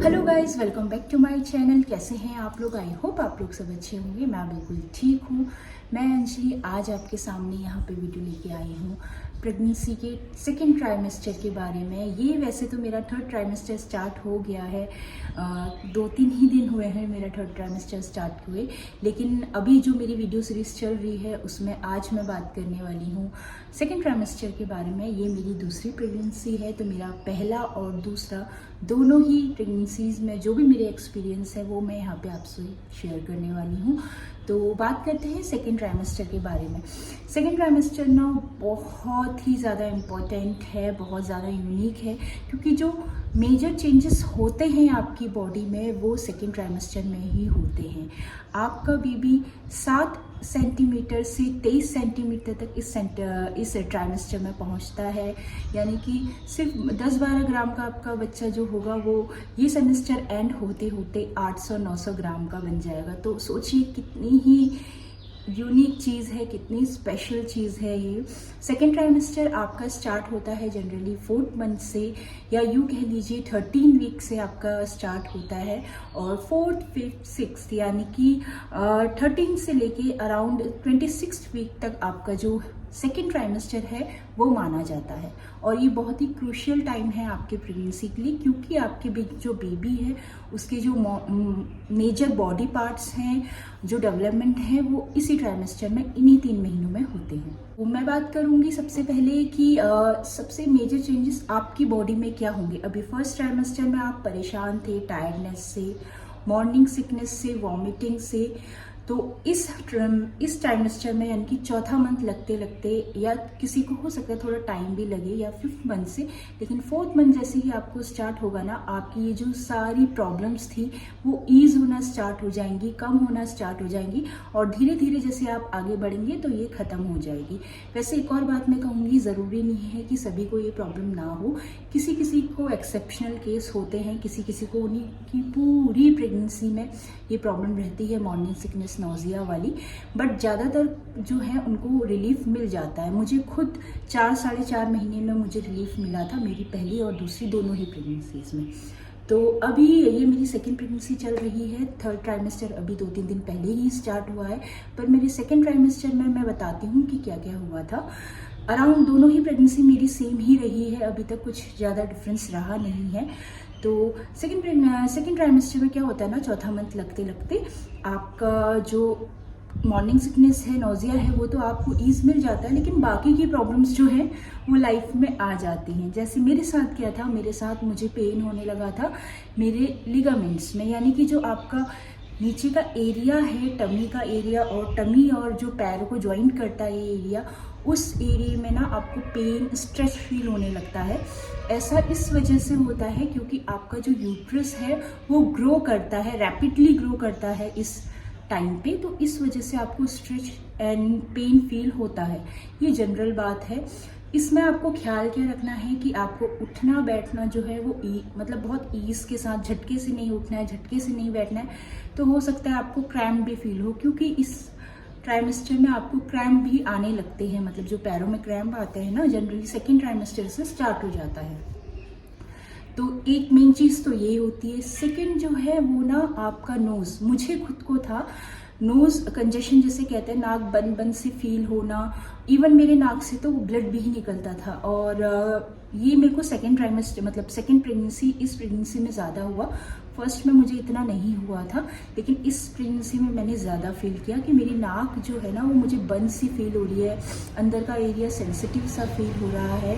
Hello guys, welcome back to my channel. कैसे हैं आप लोग? आई होप आप लोग सब अच्छे होंगे। मैं बिल्कुल ठीक हूँ। मैं अंजलि आज आपके सामने यहाँ पे वीडियो लेके आई हूँ प्रेगनेंसी के सेकेंड ट्राइमेस्टर के बारे में। ये वैसे तो मेरा थर्ड ट्राइमेस्टर स्टार्ट हो गया है, 2-3 ही दिन हुए हैं मेरा थर्ड ट्राइमेस्टर स्टार्ट हुए, लेकिन अभी जो मेरी वीडियो सीरीज़ चल रही है उसमें आज मैं बात करने वाली हूँ सेकेंड ट्राइमेस्टर के बारे में। ये मेरी दूसरी प्रेगनेंसी है, तो मेरा पहला और दूसरा दोनों ही प्रेगनेंसीज़ में जो भी मेरे एक्सपीरियंस है वो मैं यहाँ पे आपसे शेयर करने वाली हूँ। तो बात करते हैं सेकेंड ट्राइमेस्टर के बारे में। सेकेंड ट्राइमेस्टर ना बहुत ही ज़्यादा इम्पॉर्टेंट है, बहुत ज़्यादा यूनिक है, क्योंकि जो मेजर चेंजेस होते हैं आपकी बॉडी में वो सेकेंड ट्राइमेस्टर में ही होते हैं। आपका बेबी 7 सेंटीमीटर से 23 सेंटीमीटर तक इस ट्राइमेस्टर में पहुंचता है, यानी कि सिर्फ 10-12 ग्राम का आपका बच्चा जो होगा वो ये सेमेस्टर एंड होते होते 800-900 ग्राम का बन जाएगा। तो सोचिए कितनी ही यूनिक चीज़ है, कितनी स्पेशल चीज़ है ये। सेकेंड ट्राइमेस्टर आपका स्टार्ट होता है जनरली 4th मंथ से, या यूँ कह लीजिए 13 वीक से आपका स्टार्ट होता है, और 4th, 5th, 6th यानी कि 13 से लेके अराउंड 26 वीक तक आपका जो सेकेंड ट्राइमेस्टर है वो माना जाता है। और ये बहुत ही क्रूशियल टाइम है आपके प्रेगनेंसी के लिए, क्योंकि आपके जो बेबी है उसके जो मेजर बॉडी पार्ट्स हैं, जो डेवलपमेंट है वो इसी ट्राइमेस्टर में, इन्हीं 3 महीनों में होते हैं। तो मैं बात करूंगी सबसे पहले कि सबसे मेजर चेंजेस आपकी बॉडी में क्या होंगे। अभी फर्स्ट ट्राइमेस्टर में आप परेशान थे टायर्डनेस से, मॉर्निंग सिकनेस से, वॉमिटिंग से। तो इस ट्राइमेस्टर में यानी कि चौथा मंथ लगते लगते, या किसी को हो सकता है थोड़ा टाइम भी लगे, या 5th मंथ से, लेकिन 4th मंथ जैसे ही आपको स्टार्ट होगा ना, आपकी ये जो सारी प्रॉब्लम्स थी वो ईज होना स्टार्ट हो जाएंगी, कम होना स्टार्ट हो जाएंगी, और धीरे धीरे जैसे आप आगे बढ़ेंगे तो ये खत्म हो जाएगी। वैसे एक और बात मैं कहूँगी, ज़रूरी नहीं है कि सभी को ये प्रॉब्लम ना हो, किसी किसी को एक्सेप्शनल केस होते हैं, किसी किसी को उन्हीं की पूरी प्रेगनेंसी में ये प्रॉब्लम रहती है, मॉर्निंग सिकनेस, नोजिया वाली, बट ज़्यादातर जो है उनको रिलीफ मिल जाता है। मुझे खुद 4-4.5 महीने में मुझे रिलीफ मिला था, मेरी पहली और दूसरी दोनों ही प्रेगनेंसीज में। तो अभी ये मेरी सेकेंड प्रेगनेंसी चल रही है। थर्ड ट्राइमेस्टर अभी 2-3 दिन पहले ही स्टार्ट हुआ है, पर मेरे सेकेंड ट्राइमेस्टर में मैं बताती हूँ कि क्या क्या हुआ था। अराउंड दोनों ही प्रेगनेंसी मेरी सेम ही रही है, अभी तक कुछ ज़्यादा डिफरेंस रहा नहीं है। तो सेकेंड ट्राइमेस्टर में क्या होता है ना, चौथा मंथ लगते लगते आपका जो मॉर्निंग सिकनेस है, नोजिया है, वो तो आपको ईज मिल जाता है, लेकिन बाकी की प्रॉब्लम्स जो है वो लाइफ में आ जाती हैं। जैसे मेरे साथ क्या था, मेरे साथ मुझे पेन होने लगा था मेरे लिगामेंट्स में, यानी कि जो आपका नीचे का एरिया है, टमी का एरिया, और टमी और जो पैरों को ज्वाइंट करता है ये एरिया, उस एरिया में ना आपको पेन, स्ट्रेच फील होने लगता है। ऐसा इस वजह से होता है क्योंकि आपका जो यूट्रस है वो ग्रो करता है, रैपिडली ग्रो करता है इस टाइम पे, तो इस वजह से आपको स्ट्रेच एंड पेन फील होता है। ये जनरल बात है। इसमें आपको ख्याल क्या रखना है कि आपको उठना बैठना जो है वो मतलब बहुत ईज के साथ, झटके से नहीं उठना है, झटके से नहीं बैठना है। तो हो सकता है आपको क्रैम्प भी फील हो, क्योंकि इस ट्राइमेस्टर में आपको क्रैम्प भी आने लगते हैं, मतलब जो पैरों में क्रैम्प आते हैं ना, जनरली सेकेंड ट्राइमेस्टर से स्टार्ट हो जाता है। तो एक मेन चीज़ तो ये होती है। सेकेंड जो है वो ना आपका नोज़, मुझे खुद को था नोज़ कंजेशन जिसे कहते हैं, नाक बंद बंद से फील होना, इवन मेरे नाक से तो ब्लड भी निकलता था। और ये मेरे को सेकेंड ट्राइमेस्टर मतलब सेकेंड प्रेगनेंसी, इस प्रेगनेंसी में ज़्यादा हुआ। फर्स्ट में मुझे इतना नहीं हुआ था, लेकिन इस प्रेगनेंसी में मैंने ज़्यादा फील किया कि मेरी नाक जो है ना वो मुझे बंद सी फील हो रही है, अंदर का एरिया सेंसिटिव सा फील हो रहा है,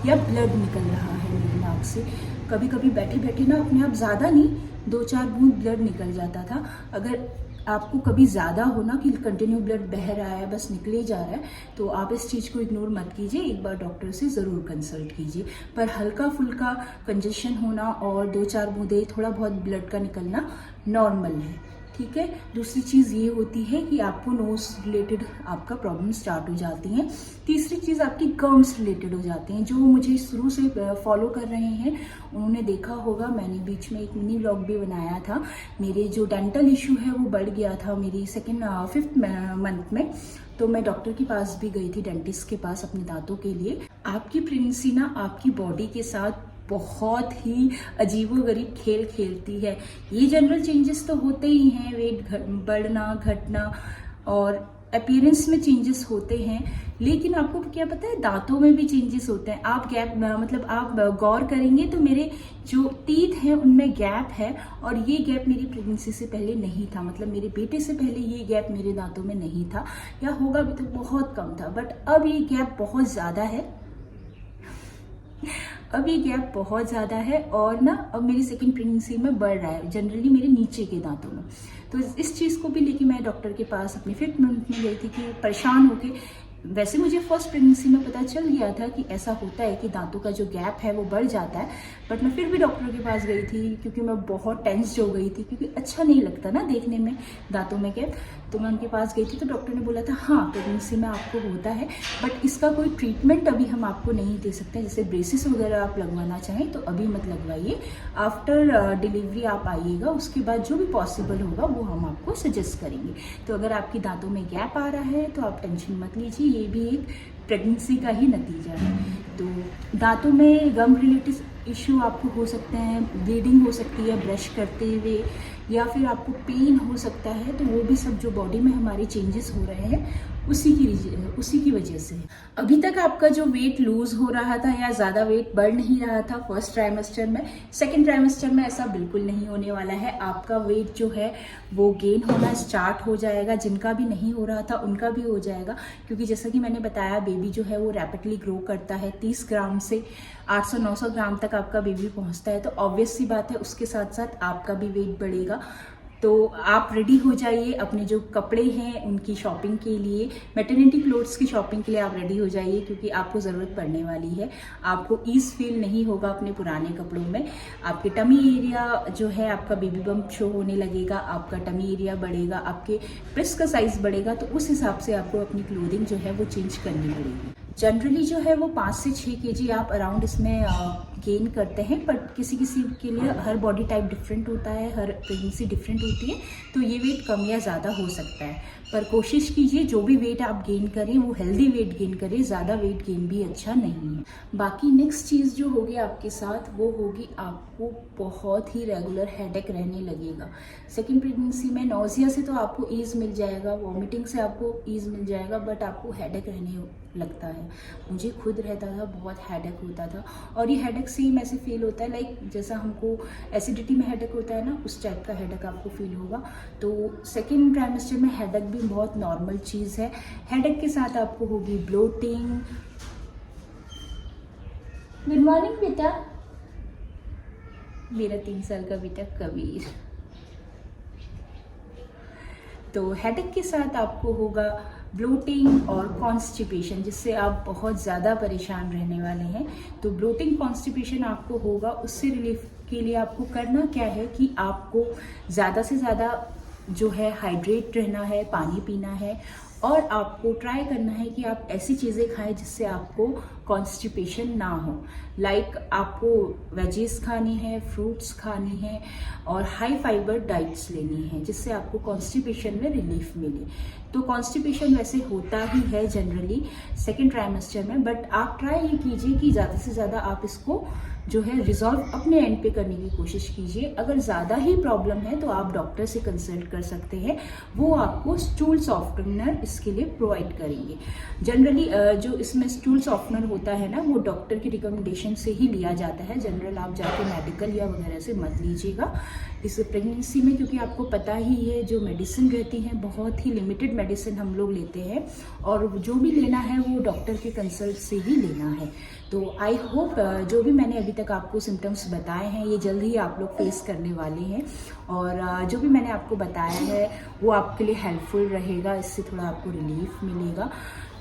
या ब्लड निकल रहा है मेरी नाक से। कभी कभी बैठे बैठे ना अपने आप, ज़्यादा नहीं, 2-4 बूंद ब्लड निकल जाता था। अगर आपको कभी ज़्यादा हो ना कि कंटिन्यू ब्लड बह रहा है, बस निकले जा रहा है, तो आप इस चीज़ को इग्नोर मत कीजिए, एक बार डॉक्टर से ज़रूर कंसल्ट कीजिए। पर हल्का फुल्का कंजेशन होना और 2-4 बूंदे थोड़ा बहुत ब्लड का निकलना नॉर्मल है, ठीक है। दूसरी चीज़ ये होती है कि आपको नोज रिलेटेड आपका प्रॉब्लम स्टार्ट हो जाती हैं। तीसरी चीज़ आपकी गम्स रिलेटेड हो जाती हैं। जो मुझे शुरू से फॉलो कर रहे हैं उन्होंने देखा होगा, मैंने बीच में एक मिनी व्लॉग भी बनाया था। मेरे जो डेंटल इशू है वो बढ़ गया था मेरी 5th मंथ में, तो मैं डॉक्टर के पास भी गई थी, डेंटिस्ट के पास, अपने दांतों के लिए। आपकी प्रेगनेंसी ना आपकी बॉडी के साथ बहुत ही अजीबोगरीब खेल खेलती है। ये जनरल चेंजेस तो होते ही हैं, वेट बढ़ना घटना और अपीयरेंस में चेंजेस होते हैं, लेकिन आपको क्या पता है दांतों में भी चेंजेस होते हैं। आप गैप मतलब आप गौर करेंगे तो मेरे जो टीथ हैं उनमें गैप है, और ये गैप मेरी प्रेगनेंसी से पहले नहीं था। मतलब मेरे बेटे से पहले ये गैप मेरे दांतों में नहीं था, या होगा भी तो बहुत कम था, बट अब ये गैप बहुत ज़्यादा है। अब ये गैप बहुत ज़्यादा है और ना अब मेरी सेकंड प्रेगनेंसी में बढ़ रहा है, जनरली मेरे नीचे के दांतों में। तो इस चीज़ को भी लेके मैं डॉक्टर के पास अपने 5th मंथ में गई थी कि परेशान होके, वैसे मुझे फर्स्ट प्रेगनेंसी में पता चल गया था कि ऐसा होता है कि दांतों का जो गैप है वो बढ़ जाता है, बट मैं फिर भी डॉक्टर के पास गई थी क्योंकि मैं बहुत टेंस्ड हो गई थी, क्योंकि अच्छा नहीं लगता ना देखने में दांतों में गैप। तो मैं उनके पास गई थी तो डॉक्टर ने बोला था हाँ प्रेगनेंसी में आपको होता है, बट इसका कोई ट्रीटमेंट अभी हम आपको नहीं दे सकते। जैसे ब्रेसिस वगैरह आप लगवाना चाहें तो अभी मत लगवाइए, आफ्टर डिलीवरी आप आइएगा, उसके बाद जो भी पॉसिबल होगा वो हम आपको सजेस्ट करेंगे। तो अगर आपकी दांतों में गैप आ रहा है तो आप टेंशन मत लीजिए, ये भी एक प्रेगनेंसी का ही नतीजा है। तो दांतों में गम रिलेटेड इश्यू आपको हो सकते हैं, ब्लीडिंग हो सकती है ब्रश करते हुए, या फिर आपको पेन हो सकता है, तो वो भी सब जो बॉडी में हमारे चेंजेस हो रहे हैं उसी की वजह से। अभी तक आपका जो वेट लूज हो रहा था या ज़्यादा वेट बढ़ नहीं रहा था फर्स्ट ट्राइमेस्टर में, सेकंड ट्राइमेस्टर में ऐसा बिल्कुल नहीं होने वाला है। आपका वेट जो है वो गेन होना स्टार्ट हो जाएगा, जिनका भी नहीं हो रहा था उनका भी हो जाएगा, क्योंकि जैसा कि मैंने बताया बेबी जो है वो रैपिडली ग्रो करता है। 30 ग्राम से 800-900 ग्राम तक आपका बेबी पहुंचता है, तो ऑब्वियस सी बात है उसके साथ साथ आपका भी वेट बढ़ेगा। तो आप रेडी हो जाइए, अपने जो कपड़े हैं उनकी शॉपिंग के लिए, मैटरनिटी क्लोथ्स की शॉपिंग के लिए आप रेडी हो जाइए, क्योंकि आपको ज़रूरत पड़ने वाली है। आपको ईज फील नहीं होगा अपने पुराने कपड़ों में। आपके टमी एरिया जो है आपका बेबी बम्प शो होने लगेगा, आपका टमी एरिया बढ़ेगा, आपके ब्रेस्ट का साइज बढ़ेगा, तो उस हिसाब से आपको अपनी क्लोथिंग जो है वो चेंज करनी पड़ेगी। जनरली जो है वो 5 से 6 kg आप अराउंड इसमें गेन करते हैं, बट किसी किसी के लिए हर बॉडी टाइप डिफरेंट होता है, हर प्रेगनेंसी डिफरेंट होती है, तो ये वेट कम या ज़्यादा हो सकता है। पर कोशिश कीजिए जो भी वेट आप गेन करें वो हेल्दी वेट गेन करें, ज़्यादा वेट गेन भी अच्छा नहीं है। बाकी नेक्स्ट चीज़ जो होगी आपके साथ वो होगी आपको बहुत ही रेगुलर हेडेक रहने लगेगा। सेकेंड प्रेगनेंसी में नोजिया से तो आपको ईज मिल जाएगा, वॉमिटिंग से आपको ईज मिल जाएगा, बट आपको हेडेक रहने लगता है। मुझे खुद रहता था, बहुत हेडेक होता था, और ये हेडेक सेम ऐसे फील होता है लाइक जैसा हमको एसिडिटी में हेडेक होता है ना, उस टाइप का हेडेक आपको फील होगा। तो सेकेंड ट्राइमेस्टर में हेडेक भी बहुत नॉर्मल चीज़ है। हेडेक के साथ आपको होगी ब्लोटिंग। गुड मॉर्निंग बेटा, मेरा 3 साल का बेटा कबीर। तो हेडेक के साथ आपको होगा ब्लोटिंग और कॉन्स्टिपेशन, जिससे आप बहुत ज़्यादा परेशान रहने वाले हैं। तो ब्लोटिंग कॉन्स्टिपेशन आपको होगा, उससे रिलीफ के लिए आपको करना क्या है कि आपको ज़्यादा से ज़्यादा जो है हाइड्रेट रहना है, पानी पीना है, और आपको ट्राई करना है कि आप ऐसी चीज़ें खाएं जिससे आपको कॉन्स्टिपेशन ना हो। लाइक आपको वेजीज खानी है, फ्रूट्स खानी है, और हाई फाइबर डाइट्स लेनी है, जिससे आपको कॉन्स्टिपेशन में रिलीफ मिले। तो कॉन्स्टिपेशन वैसे होता ही है जनरली सेकेंड ट्राइमेस्टर में, बट आप ट्राई ये कीजिए कि ज़्यादा से ज़्यादा आप इसको जो है रिजॉल्व अपने एंड पे करने की कोशिश कीजिए। अगर ज़्यादा ही प्रॉब्लम है तो आप डॉक्टर से कंसल्ट कर सकते हैं, वो आपको स्टूल सॉफ्टनर इसके लिए प्रोवाइड करेंगे। जनरली जो इसमें स्टूल सॉफ्टनर होता है ना, वो डॉक्टर की रिकमेंडेशन से ही लिया जाता है। जनरल आप जाके मेडिकल या वगैरह से मत लीजिएगा इस प्रेगनेंसी में, क्योंकि आपको पता ही है जो मेडिसिन रहती हैं बहुत ही लिमिटेड मेडिसिन हम लोग लेते हैं, और जो भी लेना है वो डॉक्टर के कंसल्ट से ही लेना है। तो आई होप जो भी मैंने अभी तक आपको सिम्टम्स बताए हैं ये जल्द ही आप लोग फेस करने वाले हैं, और जो भी मैंने आपको बताया है वो आपके लिए हेल्पफुल रहेगा, इससे थोड़ा आपको रिलीफ मिलेगा।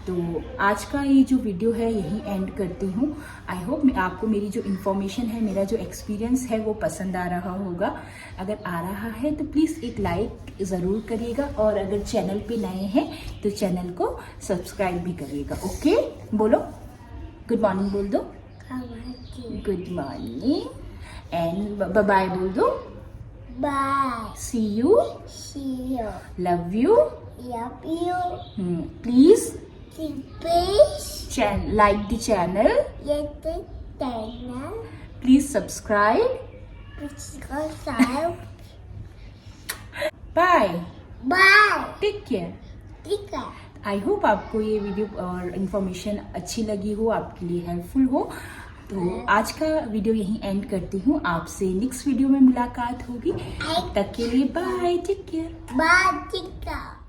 तो आज का ये जो वीडियो है यही एंड करती हूँ। आई होप आपको मेरी जो इन्फॉर्मेशन है, मेरा जो एक्सपीरियंस है वो पसंद आ रहा होगा। अगर आ रहा है तो प्लीज़ एक लाइक ज़रूर करिएगा, और अगर चैनल पे नए हैं तो चैनल को सब्सक्राइब भी करिएगा। ओके, बोलो गुड मॉर्निंग बोल दो, good morning, and bye bye बोल दो, Bye. See you, See you. Love you, Love you. Please Please like the channel, get the channel. Please subscribe. Bye. Bye. Take care. ठीक है. I hope आपको ये video और information अच्छी लगी हो, आपके लिए हेल्पफुल हो. तो आज का वीडियो यहीं एंड करती हूँ. आपसे नेक्स्ट वीडियो में मुलाकात होगी. तब तक के लिए बाय. Take care. बाय. ठीक है.